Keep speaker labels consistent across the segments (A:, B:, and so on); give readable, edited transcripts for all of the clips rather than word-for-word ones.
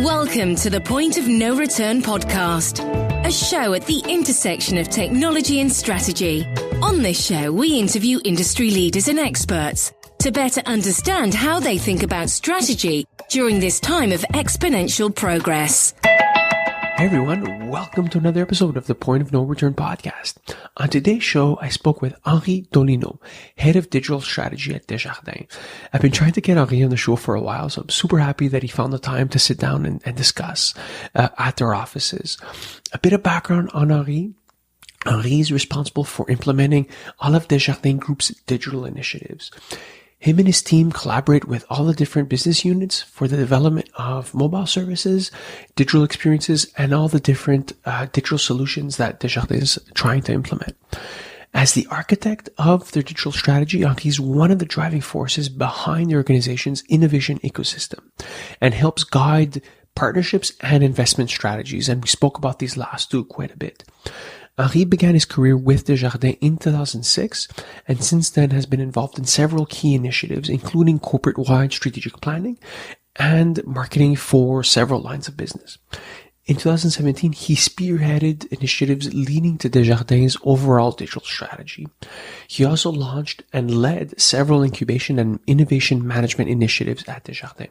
A: Welcome to the Point of No Return podcast, a show at the intersection of technology and strategy. On this show, we interview industry leaders and experts to better understand how they think about strategy during this time of exponential progress.
B: Hey everyone, welcome to another episode of the Point of No Return podcast. On today's show, I spoke with Henri Dolino, head of digital strategy at Desjardins. I've been trying to get Henri on the show for a while, so I'm super happy that he found the time to sit down and discuss at their offices. A bit of background on Henri. Henri is responsible for implementing all of Desjardins Group's digital initiatives. Him and his team collaborate with all the different business units for the development of mobile services, digital experiences, and all the different digital solutions that Desjardins is trying to implement. As the architect of their digital strategy, Henri is one of the driving forces behind the organization's innovation ecosystem and helps guide partnerships and investment strategies. And we spoke about these last two quite a bit. Henri began his career with Desjardins in 2006 and since then has been involved in several key initiatives, including corporate-wide strategic planning and marketing for several lines of business. In 2017, he spearheaded initiatives leading to Desjardins' overall digital strategy. He also launched and led several incubation and innovation management initiatives at Desjardins.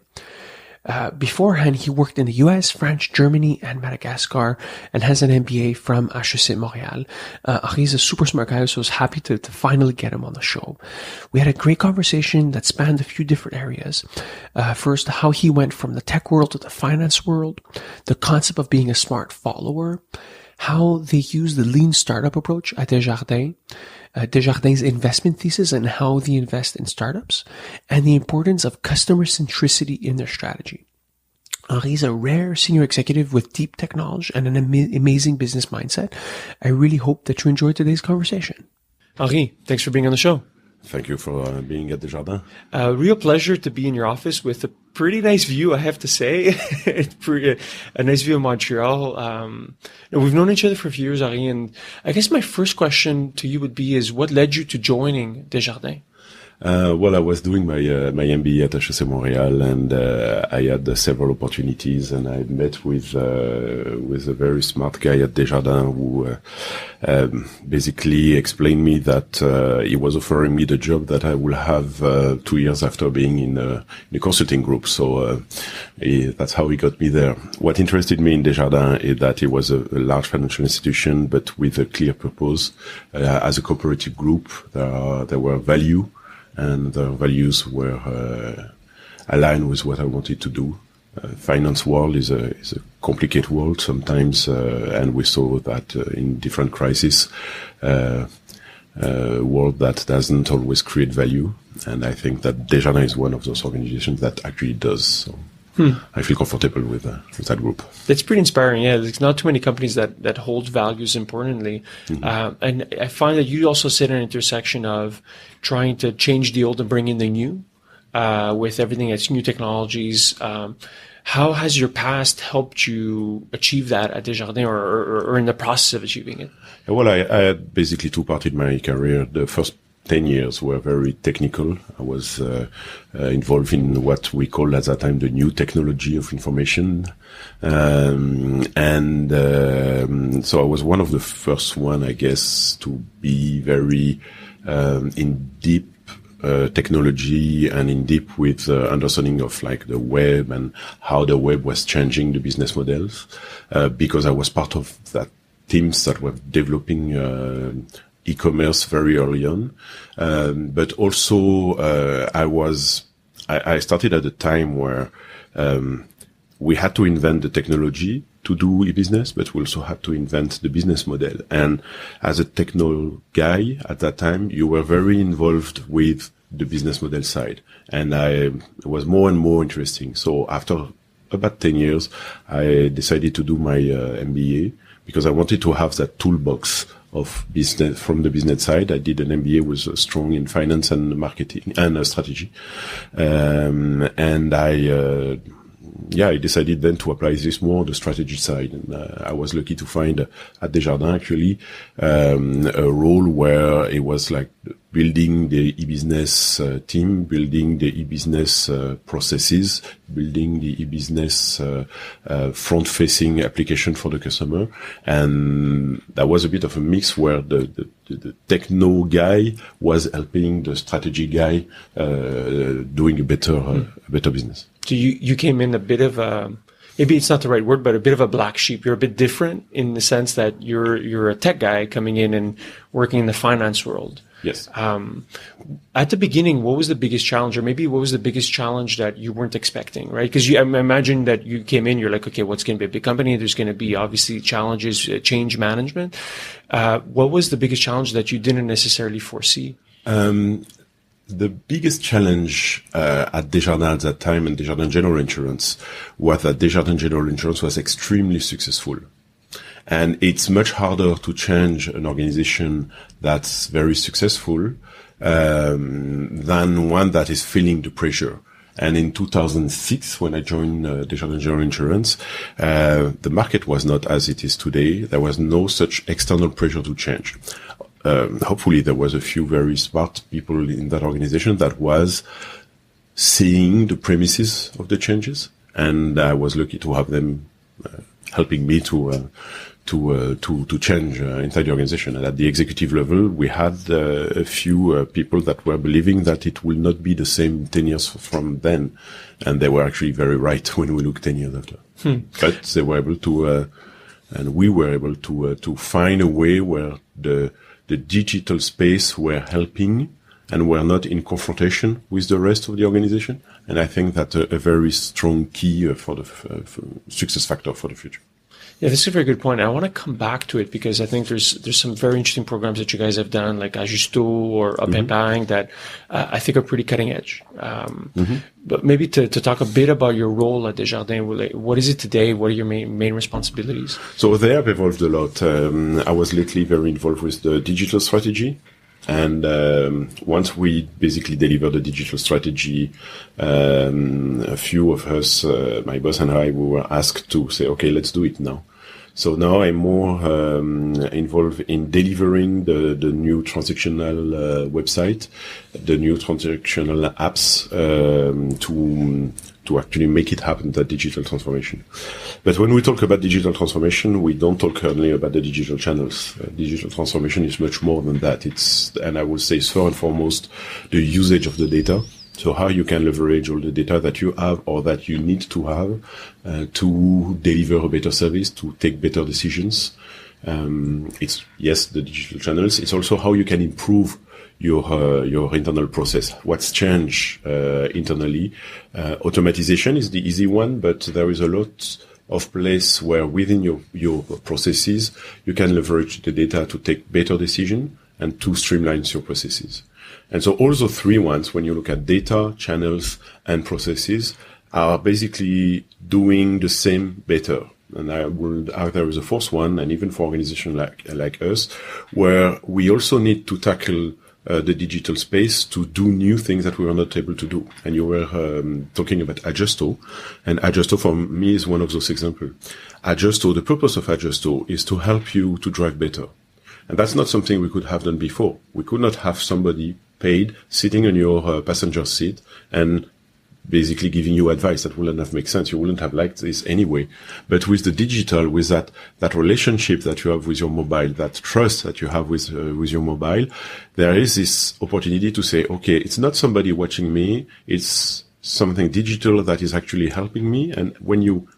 B: Beforehand, he worked in the US, France, Germany, and Madagascar, and has an MBA from HEC Montréal. Henri's a super smart guy, so I was happy to finally get him on the show. We had a great conversation that spanned a few different areas. First, how he went from the tech world to the finance world, the concept of being a smart follower, how they use the lean startup approach at Desjardins, Desjardins' investment thesis and how they invest in startups, and the importance of customer centricity in their strategy. Henri is a rare senior executive with deep tech knowledge and an amazing business mindset. I really hope that you enjoyed today's conversation. Henri, thanks for being on the show.
C: Thank you for being at Desjardins.
B: Real pleasure to be in your office with a pretty nice view, I have to say. It's a nice view of Montreal. We've known each other for a few years, Henri, and I guess my first question to you would be is what led you to joining Desjardins?
C: Well, I was doing my MBA at HEC Montréal, and I had several opportunities, and I met with a very smart guy at Desjardins who basically explained me that he was offering me the job that I will have 2 years after being in a consulting group. So that's how he got me there. What interested me in Desjardins is that it was a large financial institution, but with a clear purpose. As a cooperative group, there were value, and the values were aligned with what I wanted to do. Finance world is a complicated world sometimes, and we saw that in different crises, world that doesn't always create value. And I think that Desjardins is one of those organizations that actually does. So I feel comfortable with that group.
B: That's pretty inspiring. Yeah, there's not too many companies that hold values importantly. Mm-hmm. And I find that you also sit at an intersection of trying to change the old and bring in the new, with everything that's new technologies. How has your past helped you achieve that at Desjardins or in the process of achieving it?
C: Well, I had basically two parts in my career. The first 10 years were very technical. I was involved in what we called at that time the new technology of information. So I was one of the first one, I guess, to be very in deep technology and in deep with understanding of like the web and how the web was changing the business models, because I was part of that teams that were developing e-commerce very early on. But also, I started at a time where, we had to invent the technology to do e-business, but we also had to invent the business model. And as a techno guy at that time, you were very involved with the business model side. And it was more and more interesting. So after about 10 years, I decided to do my MBA because I wanted to have that toolbox of business from the business side. I did an MBA with strong in finance and marketing and strategy. And I I decided then to apply this more on the strategy side. And I was lucky to find at Desjardins actually a role where it was like building the e-business team, building the e-business processes, building the e-business front-facing application for the customer. And that was a bit of a mix where the techno guy was helping the strategy guy doing a better business.
B: So you came in a bit of a, maybe it's not the right word, but a bit of a black sheep. You're a bit different in the sense that you're a tech guy coming in and working in the finance world.
C: Yes.
B: At the beginning, what was the biggest challenge, or maybe what was the biggest challenge that you weren't expecting, right? Because I imagine that you came in, you're like, okay, what's going to be a big company? There's going to be obviously challenges, change management. What was the biggest challenge that you didn't necessarily foresee?
C: The biggest challenge at Desjardins at that time and Desjardins General Insurance was that Desjardins General Insurance was extremely successful. And it's much harder to change an organization that's very successful than one that is feeling the pressure. And in 2006, when I joined Desjardins General Insurance, the market was not as it is today. There was no such external pressure to change. Hopefully there was a few very smart people in that organization that was seeing the premises of the changes, and I was lucky to have them helping me to change inside the organization. And at the executive level, we had a few people that were believing that it will not be the same 10 years from then, and they were actually very right when we look 10 years after. But they were able to, and we were able to find a way where the digital space were helping and were not in confrontation with the rest of the organization. And I think that's a very strong key for the success factor for the future.
B: Yeah, this is a very good point. I want to come back to it because I think there's some very interesting programs that you guys have done, like Ajusto or Up and Bang, that I think are pretty cutting edge. But maybe to talk a bit about your role at Desjardins, what is it today? What are your main responsibilities?
C: So they have evolved a lot. I was lately very involved with the digital strategy. And once we basically delivered the digital strategy, a few of us, my boss and I, we were asked to say, okay, let's do it now. So now I'm more involved in delivering the new transactional website, the new transactional apps to actually make it happen, that digital transformation. But when we talk about digital transformation, we don't talk only about the digital channels. Digital transformation is much more than that. And I will say, first and foremost, the usage of the data. So how you can leverage all the data that you have or that you need to have to deliver a better service, to take better decisions. It's, yes, the digital channels. It's also how you can improve your internal process. What's changed internally? Automatization is the easy one, but there is a lot of place where within your processes you can leverage the data to take better decision and to streamline your processes. And so all the three ones, when you look at data, channels, and processes, are basically doing the same better. And I would add there is a fourth one, and even for organizations like us, where we also need to tackle the digital space to do new things that we were not able to do. And you were talking about Ajusto, and Ajusto for me is one of those examples. Ajusto, the purpose of Ajusto is to help you to drive better. And that's not something we could have done before. We could not have somebody paid sitting on your passenger seat and basically giving you advice. That wouldn't have made sense. You wouldn't have liked this anyway. But with the digital, with that relationship that you have with your mobile, that trust that you have with your mobile, there is this opportunity to say, okay, it's not somebody watching me. It's something digital that is actually helping me. And when you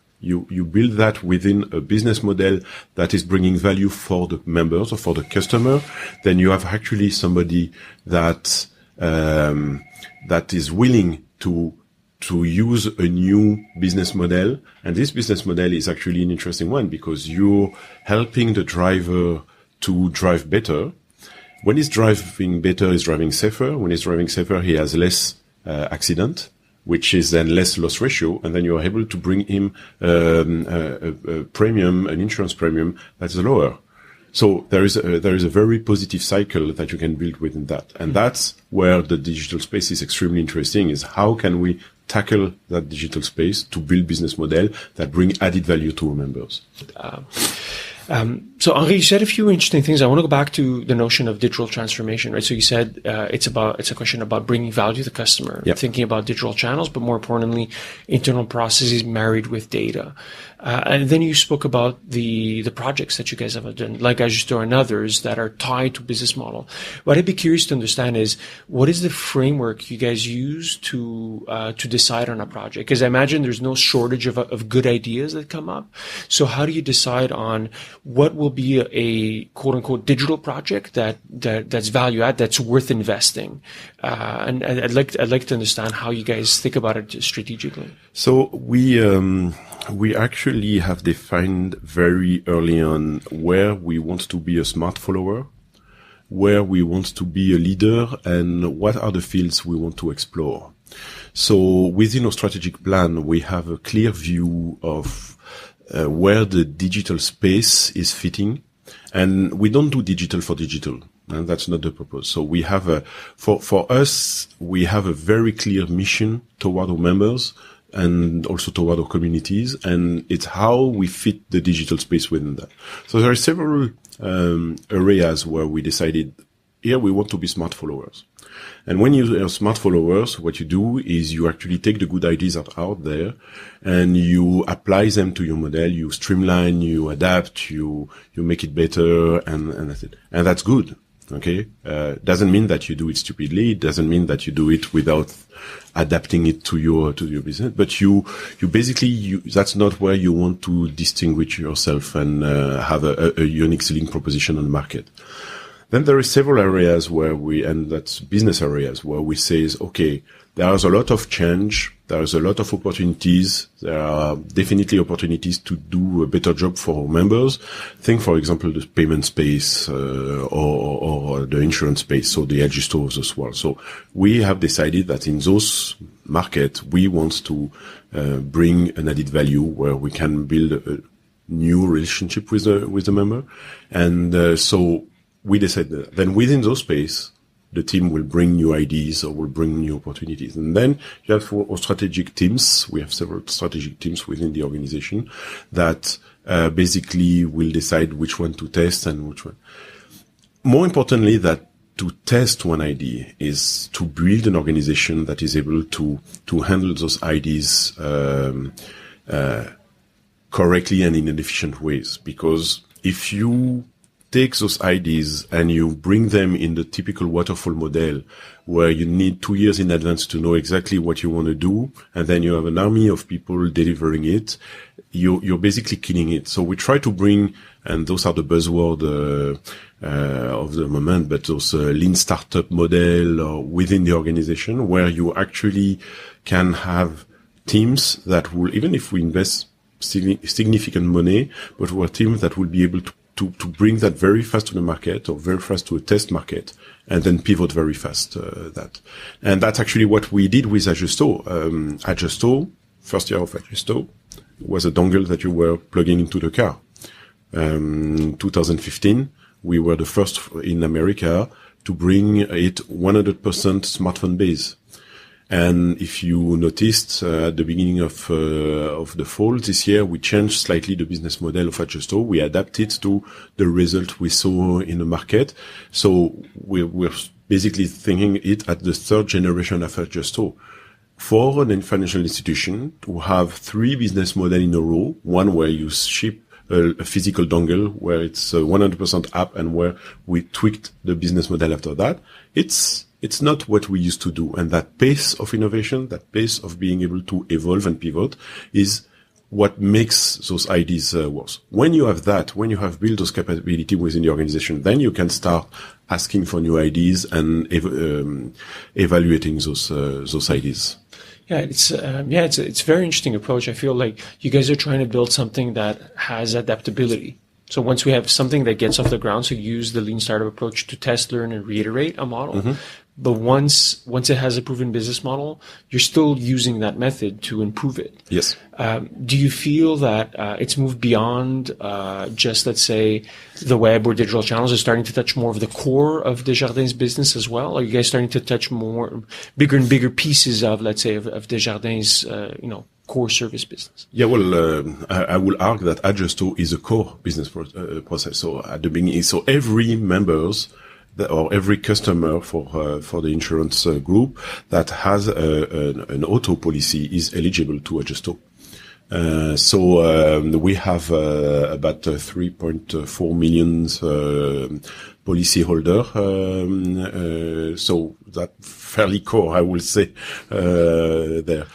C: build that within a business model that is bringing value for the members or for the customer, then you have actually somebody that is willing to use a new business model. And this business model is actually an interesting one because you're helping the driver to drive better. When he's driving better, he's driving safer. When he's driving safer, he has less accident, which is then less loss ratio, and then you're able to bring him a premium, an insurance premium that's lower. So there is a very positive cycle that you can build within that, and that's where the digital space is extremely interesting. Is how can we tackle that digital space to build business model that bring added value to our members.
B: So Henri, you said a few interesting things. I want to go back to the notion of digital transformation, right? So you said it's a question about bringing value to the customer, thinking about digital channels, but more importantly, internal processes married with data. And then you spoke about the projects that you guys have done, like Ajusto and others that are tied to business model. What I'd be curious to understand is what is the framework you guys use to decide on a project? Because I imagine there's no shortage of good ideas that come up. So how do you decide on what will be a quote unquote digital project that's value add, that's worth investing? And I'd like to understand how you guys think about it strategically.
C: So we actually have defined very early on where we want to be a smart follower, where we want to be a leader, and what are the fields we want to explore. So within our strategic plan, we have a clear view of where the digital space is fitting, and we don't do digital for digital, and that's not the purpose. So we have for us, we have a very clear mission toward our members and also toward our communities, and it's how we fit the digital space within that. So there are several areas where we decided here we want to be smart followers. And when you are smart followers, what you do is you actually take the good ideas that are out there and you apply them to your model, you streamline, you adapt, you make it better, and that's it. And that's good. Okay. Doesn't mean that you do it stupidly. It doesn't mean that you do it without adapting it to your business. But you basically, that's not where you want to distinguish yourself and, have a unique selling proposition on the market. Then there are several areas and that's business areas where we say, okay, there's a lot of change. There's a lot of opportunities. There are definitely opportunities to do a better job for our members. Think, for example, the payment space, or the insurance space. So the Ajusto as well. So we have decided that in those markets, we want to, bring an added value where we can build a new relationship with the member. And, so we decided that then within those space, the team will bring new ideas or will bring new opportunities. And then you have for our strategic teams, we have several strategic teams within the organization that basically will decide which one to test and which one. More importantly, that to test one idea is to build an organization that is able to handle those ideas correctly and in efficient ways. Because if you take those ideas and you bring them in the typical waterfall model where you need 2 years in advance to know exactly what you want to do, and then you have an army of people delivering it, you're basically killing it. So we try to bring, and those are the buzzword of the moment, but those lean startup model within the organization where you actually can have teams that will, even if we invest significant money, but we're teams that will be able to bring that very fast to the market or very fast to a test market and then pivot very fast, And that's actually what we did with Ajusto. Ajusto, first year of Ajusto, was a dongle that you were plugging into the car. 2015, we were the first in America to bring it 100% smartphone based. And if you noticed at the beginning of the fall this year, we changed slightly the business model of Ajusto. We adapted to the result we saw in the market. So we're basically thinking it at the third generation of Ajusto. For a financial institution to have 3 business models in a row, one where you ship a physical dongle where it's 100% app and where we tweaked the business model after that, it's not what we used to do. And that pace of innovation, that pace of being able to evolve and pivot is what makes those ideas work. When you have that, when you have built those capability within the organization, then you can start asking for new ideas and evaluating those ideas.
B: Yeah, it's a very interesting approach. I feel like you guys are trying to build something that has adaptability. So once we have something that gets off the ground, so use the lean startup approach to test, learn, and reiterate a model. Mm-hmm. but once it has a proven business model, you're still using that method to improve it.
C: Yes.
B: Do you feel that it's moved beyond just, let's say, the web or digital channels? Is starting to touch more of the core of Desjardins' business as well? Are you guys starting to touch more bigger and bigger pieces of, let's say, of Desjardins' core service business?
C: Yeah, well, I will argue that Adjusto is a core business process. So at the beginning, so every members or every customer for the insurance group that has an auto policy is eligible to Adjusto. So we have about 3.4 million policy holder. So that fairly core, I will say, there.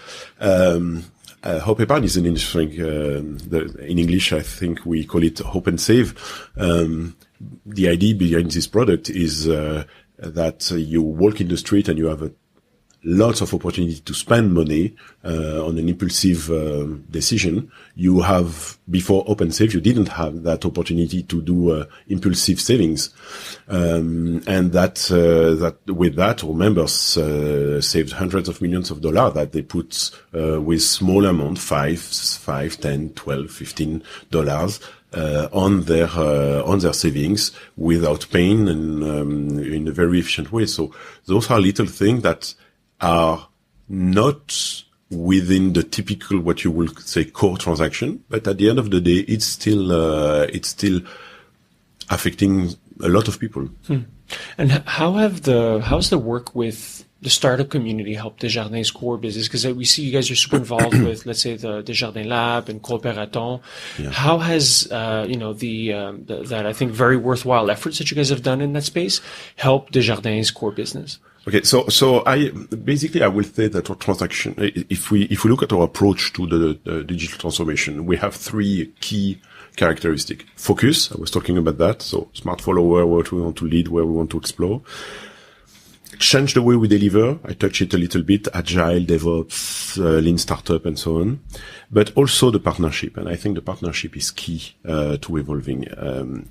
C: Hope Epargne is an interesting, in English, I think we call it Hope and Save. The idea behind this product is that you walk in the street and you have lots of opportunity to spend money on an impulsive decision. You have, before Hope and Save, you didn't have that opportunity to do impulsive savings. And that with that, our members saved hundreds of millions of dollars that they put with small amount, $5, $10, $12, $15 on their savings without pain and in a very efficient way. So those are little things that are not within the typical, what you will say, core transaction, but at the end of the day, it's still affecting a lot of people.
B: And how's the work with the startup community helped Desjardins' core business? Because we see you guys are super involved with, let's say, the Desjardins Lab and Cooperaton. Yeah. How has that I think very worthwhile efforts that you guys have done in that space helped Desjardins' core business?
C: Okay, so I will say that our transaction, if we look at our approach to the digital transformation, we have three key characteristics. Focus, I was talking about that. So smart follower, what we want to lead, where we want to explore. Change the way we deliver. I touch it a little bit. Agile, DevOps, lean startup, and so on. But also the partnership. And I think the partnership is key to evolving.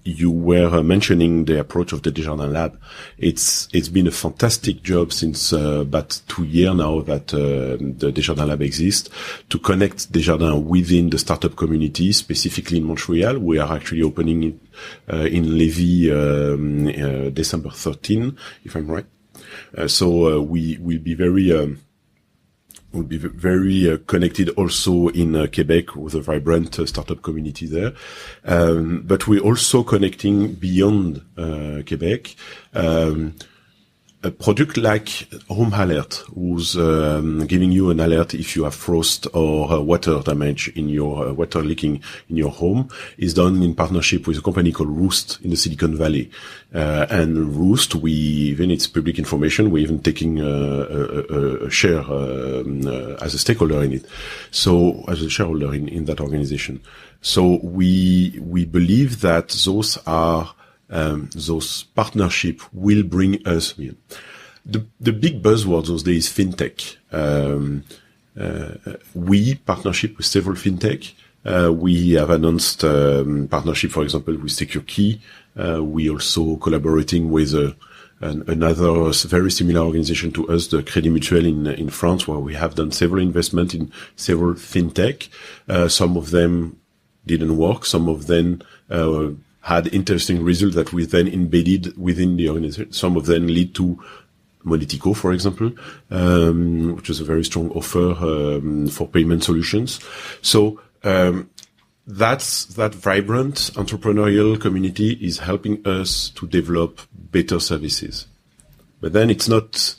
C: You were mentioning the approach of the Desjardins Lab. It's been a fantastic job since about 2 years now that the Desjardins Lab exists to connect Desjardins within the startup community, specifically in Montreal. We are actually opening it in Lévis December 13, if I'm right. So we will be very connected also in Quebec with a vibrant startup community there. But we're also connecting beyond Quebec. A product like Home Alert, who's giving you an alert if you have frost or water damage in your water leaking in your home, is done in partnership with a company called Roost in the Silicon Valley. And Roost, even it's public information, we're even taking a share as a stakeholder in it. So as a shareholder in that organization. So we believe that those partnership will bring us. The big buzzword those days is fintech. We partnership with several fintech. We have announced partnership, for example, with Secure Key. We also collaborating with another very similar organization to us, the Crédit Mutuel in France, where we have done several investment in several fintech. Some of them didn't work. Some of them had interesting results that we then embedded within the organization. Some of them lead to Monetico, for example, which is a very strong offer for payment solutions. So that vibrant entrepreneurial community is helping us to develop better services. But then it's not.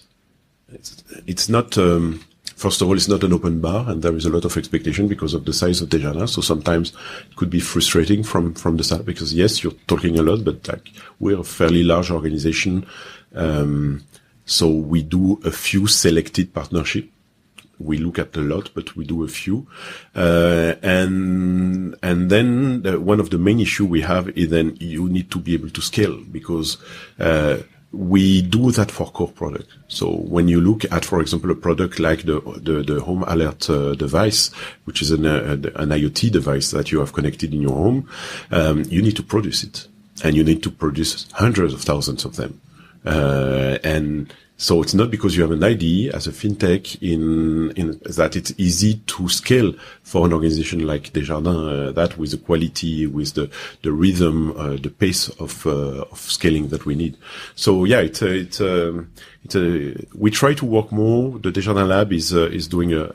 C: First of all, it's not an open bar, and there is a lot of expectation because of the size of Desjardins. So sometimes it could be frustrating from the start because yes, you're talking a lot, but we're a fairly large organization. So we do a few selected partnership. We look at a lot, but we do a few. And then one of the main issue we have is then you need to be able to scale because, we do that for core product. So when you look at, for example, a product like the Home Alert device, which is an IoT device that you have connected in your home, you need to produce it, and you need to produce hundreds of thousands of them. And so it's not because you have an idea as a fintech in that it's easy to scale for an organization like Desjardins, that with the quality, with the rhythm, the pace of scaling that we need. So yeah, we try to work more. The Desjardins Lab is doing a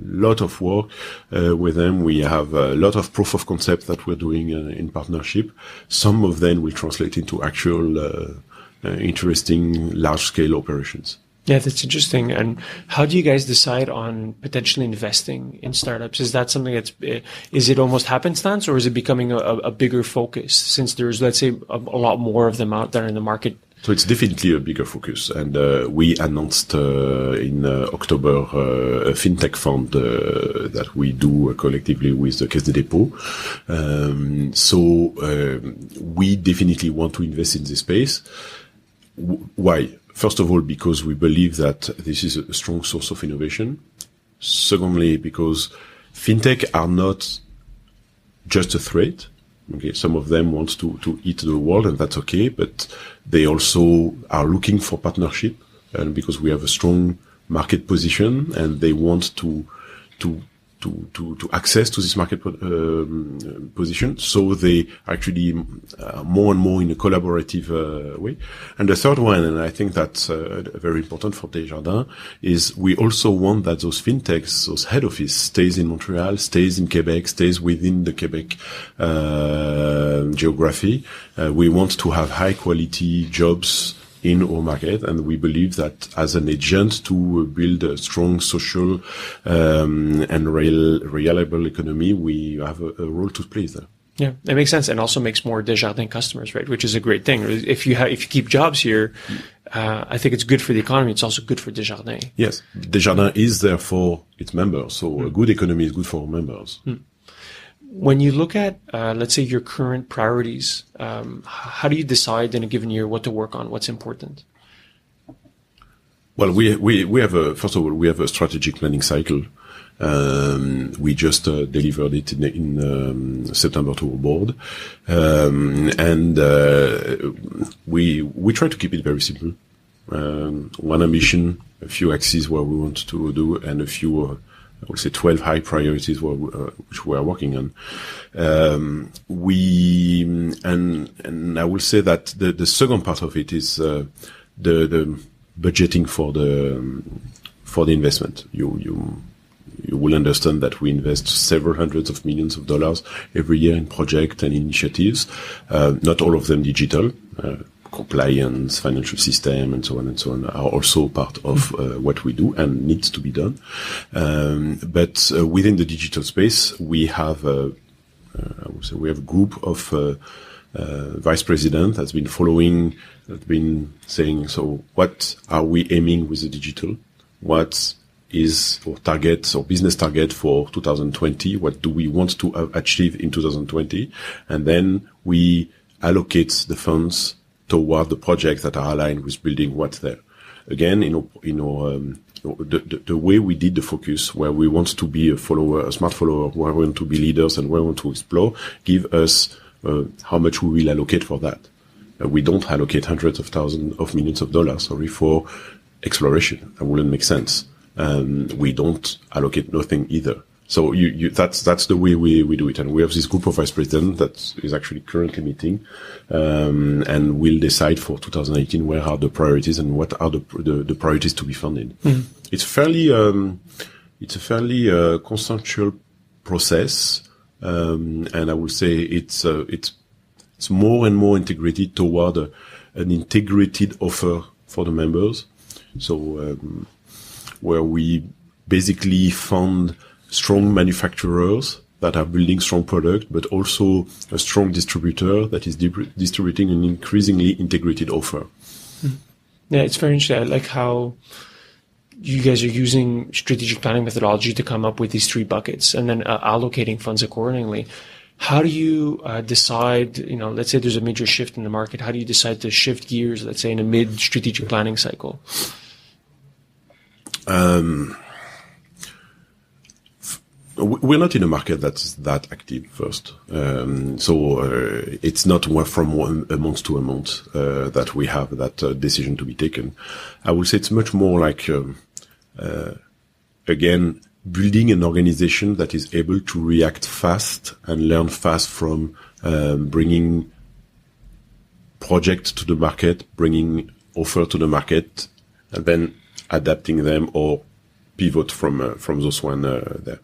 C: lot of work with them. We have a lot of proof of concept that we're doing in partnership. Some of them will translate into actual interesting large-scale operations.
B: Yeah, that's interesting. And how do you guys decide on potentially investing in startups? Is that something is it almost happenstance, or is it becoming a bigger focus since there's, let's say, a lot more of them out there in the market?
C: So it's definitely a bigger focus. And we announced in October a fintech fund that we do collectively with the Caisse des Dépôts. So we definitely want to invest in this space. Why? First of all, because we believe that this is a strong source of innovation. Secondly, because fintech are not just a threat. Okay, some of them want to eat the world, and that's okay, but they also are looking for partnership, and because we have a strong market position, and they want to access to this market position. So they actually more and more in a collaborative way. And the third one, and I think that's very important for Desjardins, is we also want that those fintechs, those head office stays in Montreal, stays in Quebec, stays within the Quebec geography. We want to have high quality jobs in our market, and we believe that as an agent to build a strong social and reliable economy, we have a role to play there.
B: Yeah, it makes sense, and also makes more Desjardins customers, right? Which is a great thing. If you keep jobs here, I think it's good for the economy. It's also good for Desjardins.
C: Yes, Desjardins is there for its members, so a good economy is good for our members.
B: When you look at, let's say, your current priorities, how do you decide in a given year what to work on? What's important?
C: Well, we have first of all, we have a strategic planning cycle. We just delivered it in September to our board. And we try to keep it very simple. One ambition, a few axes where we want to do, and a few, I would say 12 high priorities which we are working on. And I will say that the second part of it is the budgeting for the investment. You will understand that we invest several hundreds of millions of dollars every year in projects and initiatives. Not all of them digital. Compliance, financial system, and so on are also part of what we do and needs to be done. But within the digital space, we have I would say we have a group of vice president that's been saying, so what are we aiming with the digital? What is our target or business target for 2020? What do we want to achieve in 2020? And then we allocate the funds toward the projects that are aligned with building what's there. Again, the way we did the focus, where we want to be a smart follower, where we want to be leaders and where we want to explore, give us how much we will allocate for that. We don't allocate hundreds of thousands of millions of dollars, for exploration. That wouldn't make sense. We don't allocate nothing either. So that's the way we do it. And we have this group of vice presidents that is actually currently meeting, and we'll decide for 2018 where are the priorities and what are the priorities to be funded. Mm-hmm. It's a fairly consensual process, and I would say it's more and more integrated toward an integrated offer for the members. So where we basically fund strong manufacturers that are building strong product, but also a strong distributor that is distributing an increasingly integrated offer.
B: Yeah, it's very interesting. I like how you guys are using strategic planning methodology to come up with these three buckets and then allocating funds accordingly. How do you decide, let's say there's a major shift in the market, how do you decide to shift gears, let's say in a mid-strategic planning cycle?
C: we're not in a market that's that active first. So it's not from a month to a month that we have that decision to be taken. I would say it's much more like, again, building an organization that is able to react fast and learn fast from bringing projects to the market, bringing offer to the market, and then adapting them or pivot from those one there.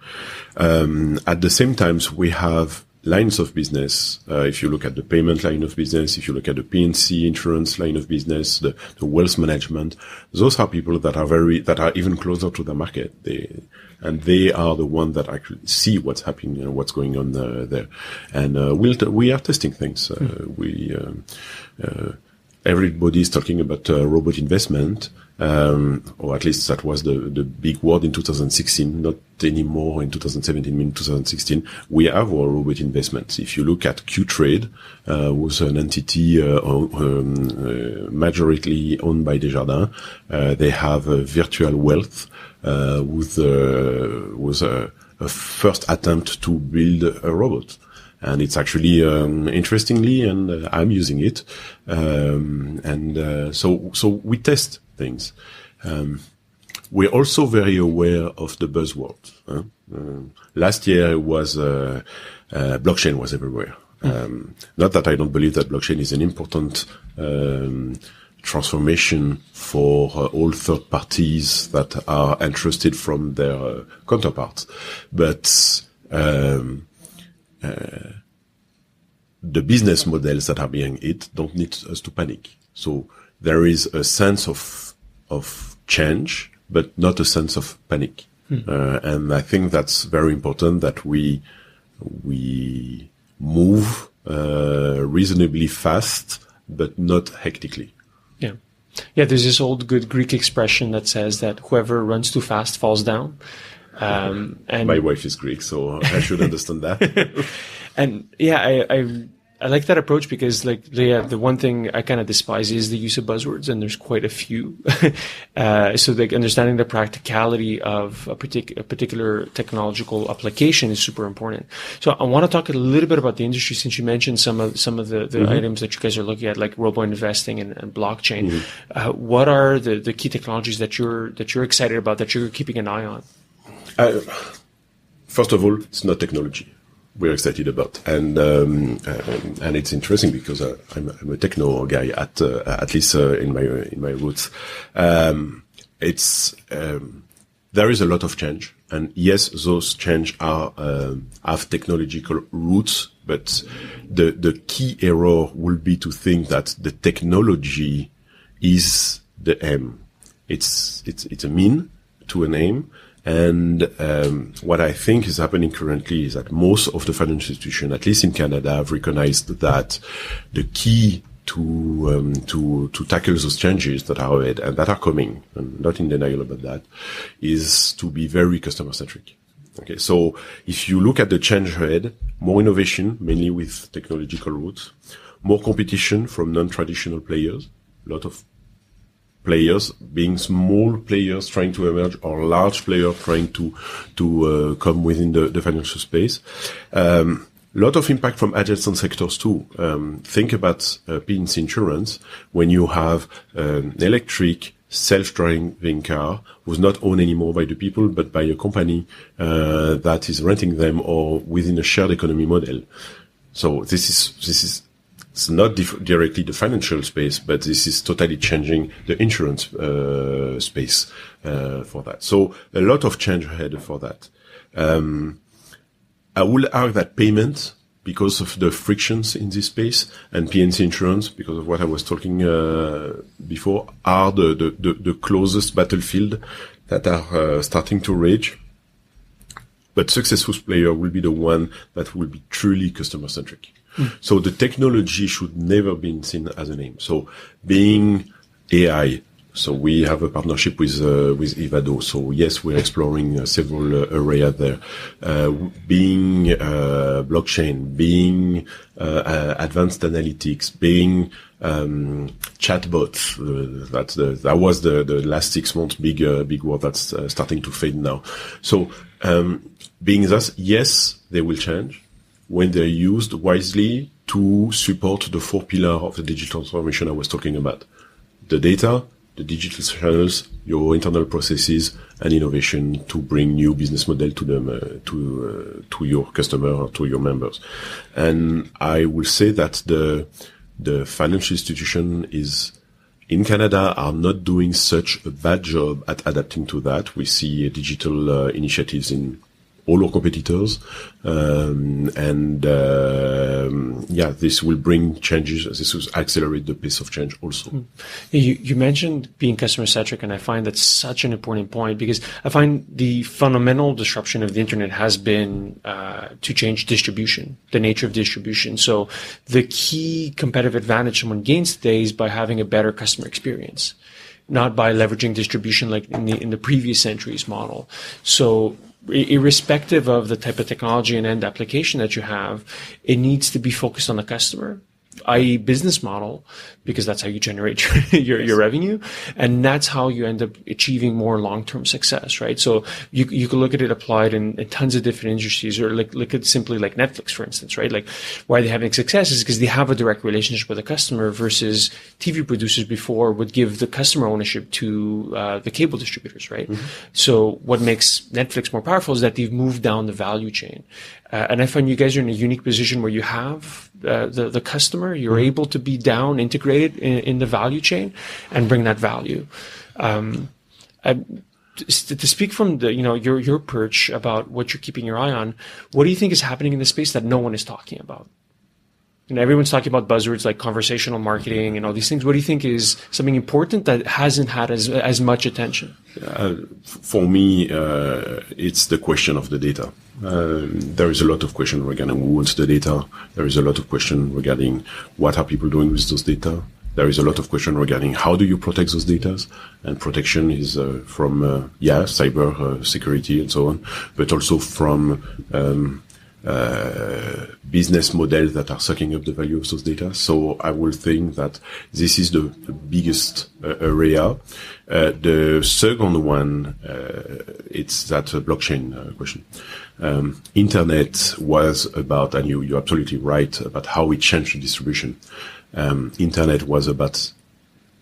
C: At the same time, we have lines of business. If you look at the payment line of business, if you look at the P&C insurance line of business, the wealth management, those are people that are even closer to the market. They are the ones that actually see what's happening, what's going on there. And we are testing things. Everybody is talking about robot investment, or at least that was the big word in 2016, not anymore in 2017, in 2016. We have our robot investments. If you look at Qtrade, was an entity majority owned by Desjardins. They have virtual wealth, was a first attempt to build a robot. And it's actually, interestingly, and I'm using it. So we test things. We're also very aware of the buzzword. Last year it was, blockchain was everywhere. Not that I don't believe that blockchain is an important, transformation for all third parties that are interested from their counterparts. But, the business models that are behind it don't need us to panic. So there is a sense of change, but not a sense of panic. And I think that's very important that we move reasonably fast, but not hectically.
B: Yeah. Yeah, there's this old good Greek expression that says that whoever runs too fast falls down. And
C: my wife is Greek, so I should understand that.
B: And yeah, I like that approach because the one thing I kind of despise is the use of buzzwords, and there's quite a few. So understanding the practicality of a particular technological application is super important. So I want to talk a little bit about the industry since you mentioned some of the items that you guys are looking at, like robo investing and blockchain. What are the key technologies that you're excited about, that you're keeping an eye on?
C: First of all, it's not technology we're excited about, and it's interesting because I'm a techno guy at least in my roots. There is a lot of change, and yes, those change are have technological roots, but the key error will be to think that the technology is the aim. It's a mean to an aim. And what I think is happening currently is that most of the financial institutions, at least in Canada, have recognized that the key to tackle those changes that are ahead and that are coming, and not in denial about that, is to be very customer centric. Okay, so if you look at the change ahead, more innovation, mainly with technological roots, more competition from non-traditional players, a lot of players, being small players trying to emerge or large players trying to come within the financial space. Lot of impact from adjacent sectors too. Think about P&C insurance. When you have an electric self-driving car who's not owned anymore by the people but by a company that is renting them or within a shared economy model. So this is it's not directly the financial space, but this is totally changing the insurance space for that. So a lot of change ahead for that. I will argue that payment, because of the frictions in this space, and P&C insurance, because of what I was talking before, are the closest battlefield that are starting to rage. But successful player will be the one that will be truly customer centric. So the technology should never be seen as an aim. So being AI, So we have a partnership with Ivado. So yes, we're exploring several areas there, being blockchain, being advanced analytics, being chatbots. That was the last 6 months big word that's starting to fade now. So being thus, yes, they will change when they're used wisely to support the 4 pillars of the digital transformation I was talking about: the data, the digital channels, your internal processes, and innovation to bring new business model to them, to your customer or to your members. And I will say that the financial institution in Canada are not doing such a bad job at adapting to that. We see digital initiatives in all our competitors, this will bring changes. This will accelerate the pace of change also.
B: You mentioned being customer centric, and I find that's such an important point, because I find the fundamental disruption of the internet has been to change distribution, the nature of distribution. So the key competitive advantage someone gains today is by having a better customer experience, not by leveraging distribution like in the previous century's model. So irrespective of the type of technology and end application that you have, it needs to be focused on the customer, i.e. business model, because that's how you generate your revenue. And that's how you end up achieving more long-term success, right? So you can look at it applied in tons of different industries, or look at simply like Netflix, for instance, right? Like why they're having success is because they have a direct relationship with the customer, versus TV producers before would give the customer ownership to the cable distributors, right? Mm-hmm. So what makes Netflix more powerful is that they've moved down the value chain. And I find you guys are in a unique position where you have the customer, you're able to be down integrated in the value chain and bring that value. To speak from your perch about what you're keeping your eye on, what do you think is happening in the space that no one is talking about? And everyone's talking about buzzwords like conversational marketing and all these things. What do you think is something important that hasn't had as much attention?
C: For me, it's the question of the data. There is a lot of question regarding who owns the data. There is a lot of question regarding what are people doing with those data. There is a lot of question regarding how do you protect those data, and protection is from cyber security and so on, but also from business models that are sucking up the value of those data. So I will think that this is the biggest area. The second one, it's that blockchain question. Internet was about, and you're absolutely right about how it changed the distribution. Internet was about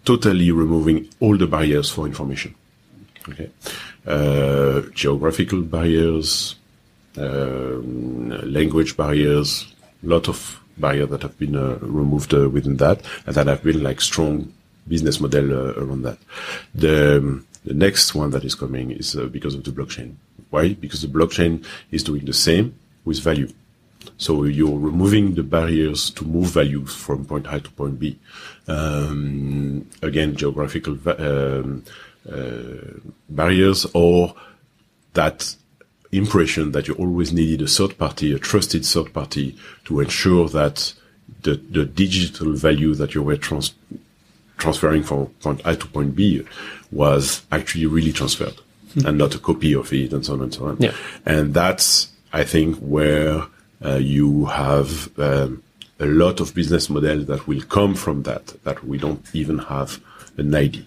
C: totally removing all the barriers for information. Okay, geographical barriers, language barriers, lot of barriers that have been removed within that, and that have been like strong business model around that. The next one that is coming is because of the blockchain. Why? Because the blockchain is doing the same with value. So you're removing the barriers to move values from point A to point B. Again, geographical barriers, or that impression that you always needed a third party, a trusted third party, to ensure that the digital value that you were transferring from point A to point B was actually really transferred, and not a copy of it, and so on and so on.
B: Yeah.
C: And that's, I think, where you have a lot of business models that will come from that we don't even have an idea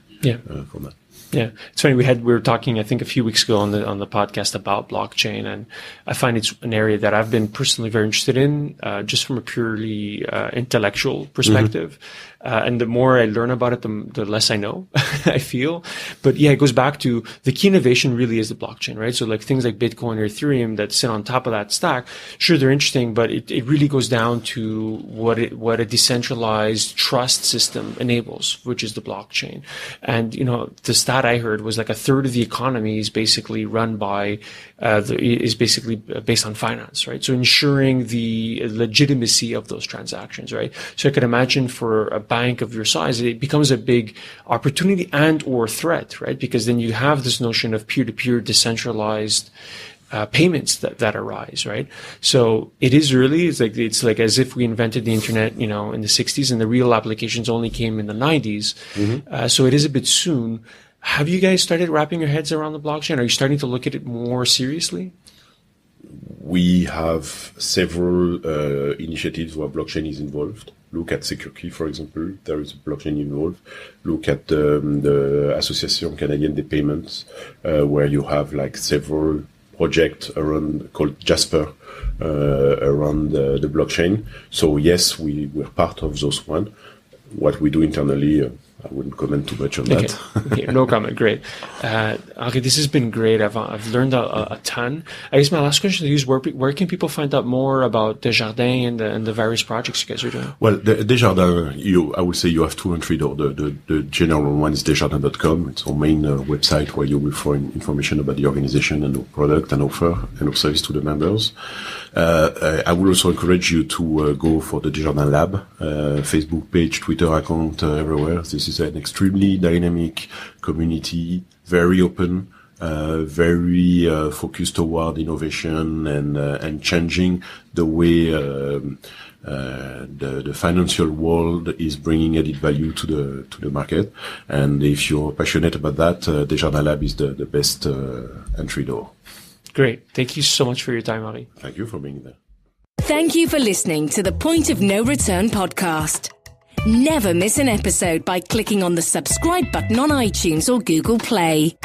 C: from that.
B: Yeah, it's funny. We were talking, I think, a few weeks ago on the podcast about blockchain, and I find it's an area that I've been personally very interested in, just from a purely intellectual perspective. Mm-hmm. And the more I learn about it, the less I know, I feel. But yeah, it goes back to the key innovation really is the blockchain, right? So like things like Bitcoin or Ethereum that sit on top of that stack, sure, they're interesting, but it really goes down to what a decentralized trust system enables, which is the blockchain. And, the stat I heard was like a third of the economy is basically run by, is basically based on finance, right? So ensuring the legitimacy of those transactions, right? So I could imagine for a bank of your size, it becomes a big opportunity and or threat, right? Because then you have this notion of peer-to-peer decentralized payments that arise, right? So it is early. It's like as if we invented the internet, in the 60s, and the real applications only came in the 90s. So it is a bit soon. Have you guys started wrapping your heads around the blockchain? Are you starting to look at it more seriously?
C: We have several initiatives where blockchain is involved. Look at security, for example. There is blockchain involved. Look at the Association Canadienne des Payments, where you have like several projects called Jasper around the blockchain. So yes, we're part of those one. What we do internally, I wouldn't comment too much on that.
B: Okay, no comment. Great. Henri, this has been great. I've learned a ton. I guess my last question to you is where can people find out more about Desjardins and the various projects you guys are doing?
C: Well, Desjardins, I would say you have two entry doors. The general one is Desjardins.com. It's our main website where you will find information about the organization and our product and offer and our service to the members. I would also encourage you to go for the Desjardins Lab, Facebook page, Twitter account, everywhere. This is an extremely dynamic community, very open, very focused toward innovation and changing the way the financial world is bringing added value to the market. And if you're passionate about that, Desjardins Lab is the best entry door.
B: Great. Thank you so much for your time, Henri.
C: Thank you for being there.
A: Thank you for listening to the Point of No Return podcast. Never miss an episode by clicking on the subscribe button on iTunes or Google Play.